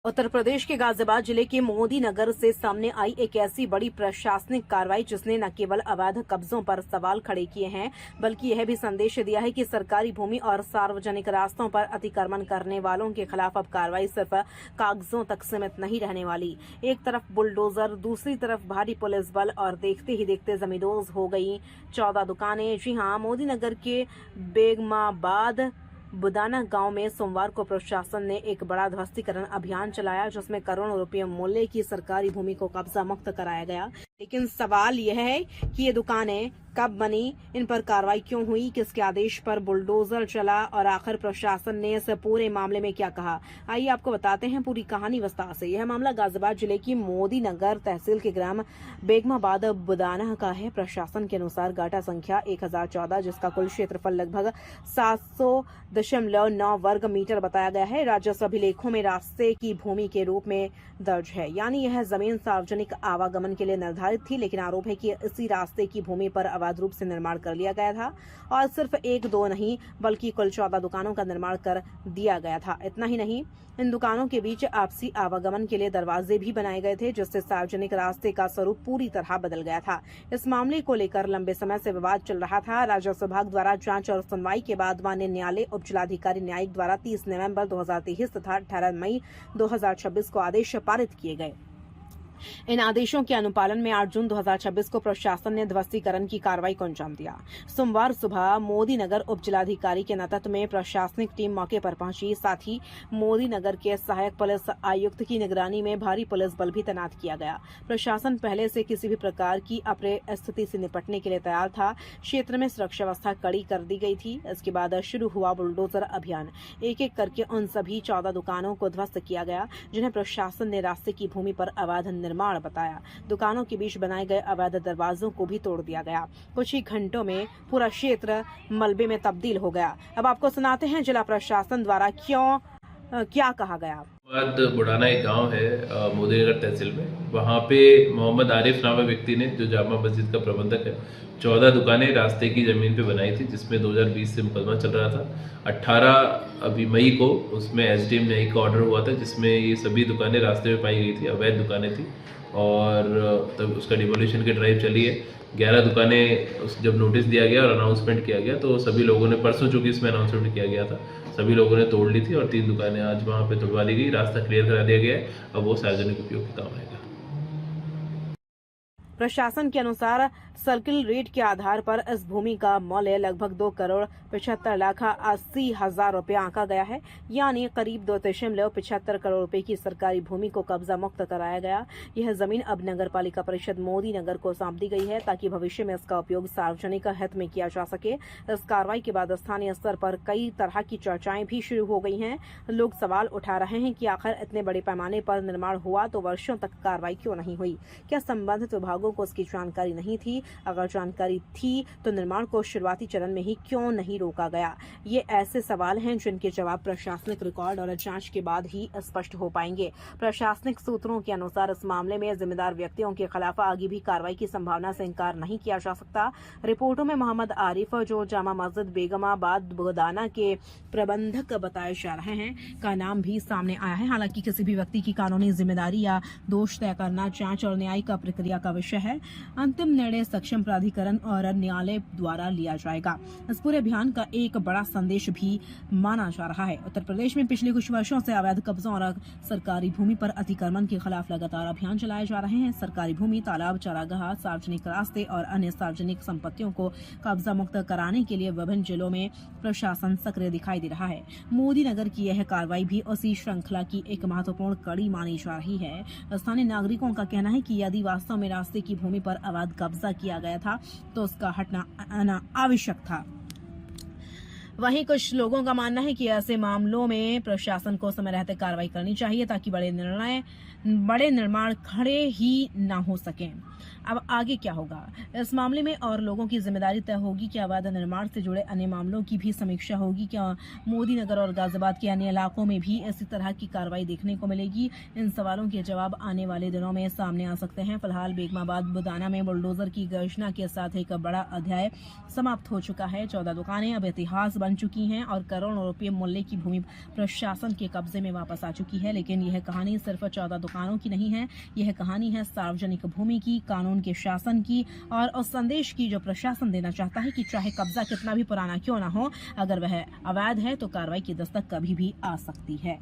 उत्तर प्रदेश के गाजियाबाद जिले के मोदी नगर से सामने आई एक ऐसी बड़ी प्रशासनिक कार्रवाई जिसने न केवल अवैध कब्जों पर सवाल खड़े किए हैं बल्कि यह भी संदेश दिया है कि सरकारी भूमि और सार्वजनिक रास्तों पर अतिक्रमण करने वालों के खिलाफ अब कार्रवाई सिर्फ कागजों तक सीमित नहीं रहने वाली। एक तरफ बुलडोजर, दूसरी तरफ भारी पुलिस बल और देखते ही देखते जमींदोज हो गई 14 दुकानें। जी हां, मोदी नगर के बेगमाबाद बुदाना गांव में सोमवार को प्रशासन ने एक बड़ा ध्वस्तीकरण अभियान चलाया जिसमें करोड़ों रुपए मूल्य की सरकारी भूमि को कब्जा मुक्त कराया गया। लेकिन सवाल यह है कि ये दुकानें कब बनी, इन पर कार्रवाई क्यों हुई, किसके आदेश पर बुलडोजर चला और आखिर प्रशासन ने इस पूरे मामले में क्या कहा। आइए आपको बताते हैं पूरी कहानी विस्तार से। यह मामला गाजियाबाद जिले की मोदी नगर तहसील के ग्राम बेगमाबाद बुदाना का है। प्रशासन के अनुसार गाटा संख्या 1014, जिसका कुल क्षेत्रफल लगभग 700.9 वर्ग मीटर बताया गया है, राजस्व अभिलेखों में रास्ते की भूमि के रूप में दर्ज है। यानी यह जमीन सार्वजनिक आवागमन के लिए निर्धारित थी, लेकिन आरोप है कि इसी रास्ते की भूमि पर अवैध रूप से निर्माण कर लिया गया था और सिर्फ 1-2 नहीं बल्कि कुल 14 दुकानों का निर्माण कर दिया गया था। इतना ही नहीं, इन दुकानों के बीच आपसी आवागमन के लिए दरवाजे भी बनाए गए थे, जिससे सार्वजनिक रास्ते का स्वरूप पूरी तरह बदल गया था। इस मामले को लेकर लंबे समय से विवाद चल रहा था। राजस्व विभाग द्वारा जांच और सुनवाई के बाद माननीय न्यायालय उप जिलाधिकारी न्यायिक द्वारा 30 नवंबर 2023 तथा 18 मई 2026 को आदेश पारित किए गए। इन आदेशों के अनुपालन में 8 जून 2026 को प्रशासन ने ध्वस्तीकरण की कार्रवाई को अंजाम दिया। सोमवार सुबह मोदी नगर उप जिलाधिकारी के नेतृत्व में प्रशासनिक टीम मौके पर पहुंची। साथ ही मोदी नगर के सहायक पुलिस आयुक्त की निगरानी में भारी पुलिस बल भी तैनात किया गया। प्रशासन पहले से किसी भी प्रकार की अप्रिय स्थिति से निपटने के लिए तैयार था। क्षेत्र में सुरक्षा व्यवस्था कड़ी कर दी गई थी। इसके बाद शुरू हुआ बुलडोजर अभियान। एक एक करके उन सभी 14 दुकानों को ध्वस्त किया गया जिन्हें प्रशासन ने रास्ते की भूमि पर अवैध निर्माण बताया। दुकानों के बीच बनाए गए अवैध दरवाजों को भी तोड़ दिया गया। कुछ ही घंटों में पूरा क्षेत्र मलबे में तब्दील हो गया। अब आपको सुनाते हैं जिला प्रशासन द्वारा क्या कहा गया। बुढ़ाना एक गांव है मोदी नगर तहसील में। वहाँ पे मोहम्मद आरिफ नामक व्यक्ति ने, जो जामा मस्जिद का प्रबंधक है, 14 दुकानें रास्ते की जमीन पे बनाई थी, जिसमें 2020 से मुकदमा चल रहा था। 18 अभी मई को उसमें एसडीएम न्यायिक का ऑर्डर हुआ था, जिसमें ये सभी दुकानें रास्ते में पाई गई थी, अवैध दुकानें थी और तब उसका डिमोलिशन की ड्राइव चली है। 11 दुकानें जब नोटिस दिया गया और अनाउंसमेंट किया गया तो सभी लोगों ने, परसों चूंकि इसमें अनाउंसमेंट किया गया था, सभी लोगों ने तोड़ ली थी और 3 दुकानें आज वहाँ पे तोड़वा ली गई। रास्ता क्लियर करा दिया गया है, अब वो सार्वजनिक उपयोग के काम आएगा। प्रशासन के अनुसार सर्किल रेट के आधार पर इस भूमि का मूल्य लगभग 2,75,80,000 रुपए आंका गया है। यानी करीब 2.75 करोड़ रुपए की सरकारी भूमि को कब्जा मुक्त कराया गया। यह जमीन अब नगर पालिका परिषद मोदी नगर को सौंप दी गई है ताकि भविष्य में इसका उपयोग सार्वजनिक हित में किया जा सके। इस कार्रवाई के बाद स्थानीय स्तर पर कई तरह की चर्चाएं भी शुरू हो गई हैं। लोग सवाल उठा रहे हैं कि आखिर इतने बड़े पैमाने पर निर्माण हुआ तो वर्षों तक कार्रवाई क्यों नहीं हुई? क्या संबंधित विभागों को इसकी जानकारी नहीं थी? अगर जानकारी थी तो निर्माण को शुरुआती चरण में ही क्यों नहीं रोका गया? ये ऐसे सवाल हैं जिनके जवाब प्रशासनिक रिकॉर्ड और जांच के बाद ही स्पष्ट हो पाएंगे। प्रशासनिक सूत्रों के अनुसार इस मामले में जिम्मेदार व्यक्तियों के खिलाफ आगे भी कार्रवाई की संभावना से इंकार नहीं किया जा सकता। रिपोर्टों में मोहम्मद आरिफ, जो जामा मस्जिद बेगमाबाद बुदाना के प्रबंधक बताए जा रहे हैं, का नाम भी सामने आया है। हालांकि किसी भी व्यक्ति की कानूनी जिम्मेदारी या दोष तय करना जांच और न्यायिक प्रक्रिया का विषय है। अंतिम निर्णय सक्षम प्राधिकरण और न्यायालय द्वारा लिया जाएगा। इस पूरे अभियान का एक बड़ा संदेश भी माना जा रहा है। उत्तर प्रदेश में पिछले कुछ वर्षों से अवैध कब्जों और सरकारी भूमि पर अतिक्रमण के खिलाफ लगातार अभियान चलाए जा रहे हैं। सरकारी भूमि, तालाब, चारागाह, सार्वजनिक रास्ते और अन्य सार्वजनिक संपत्तियों को कब्जा मुक्त कराने के लिए विभिन्न जिलों में प्रशासन सक्रिय दिखाई दे रहा है। मोदी नगर की यह कार्रवाई भी उसी श्रृंखला की एक महत्वपूर्ण कड़ी मानी जा रही है। स्थानीय नागरिकों का कहना है कि यदि वास्तव में रास्ते की भूमि पर अवैध कब्जा किया गया था तो उसका हटना आवश्यक था। वहीं कुछ लोगों का मानना है कि ऐसे मामलों में प्रशासन को समय रहते कार्रवाई करनी चाहिए ताकि बड़े निर्माण खड़े ही ना हो सकें। अब आगे क्या होगा इस मामले में, और लोगों की जिम्मेदारी तय होगी। क्या अवैध निर्माण से जुड़े अन्य मामलों की भी समीक्षा होगी? क्या मोदी नगर और गाजियाबाद के अन्य इलाकों में भी इसी तरह की कार्रवाई देखने को मिलेगी? इन सवालों के जवाब आने वाले दिनों में सामने आ सकते हैं। फिलहाल बेगमाबाद बुदाना में बुलडोजर की गर्जना के साथ एक बड़ा अध्याय समाप्त हो चुका है। 14 दुकानें अब इतिहास बन बन चुकी हैं और करोड़ों रुपए मूल्य की भूमि प्रशासन के कब्जे में वापस आ चुकी है। लेकिन यह कहानी सिर्फ 14 दुकानों की नहीं है, यह कहानी है सार्वजनिक भूमि की, कानून के शासन की और उस संदेश की जो प्रशासन देना चाहता है कि चाहे कब्जा कितना भी पुराना क्यों ना हो, अगर वह अवैध है तो कार्रवाई की दस्तक कभी भी आ सकती है।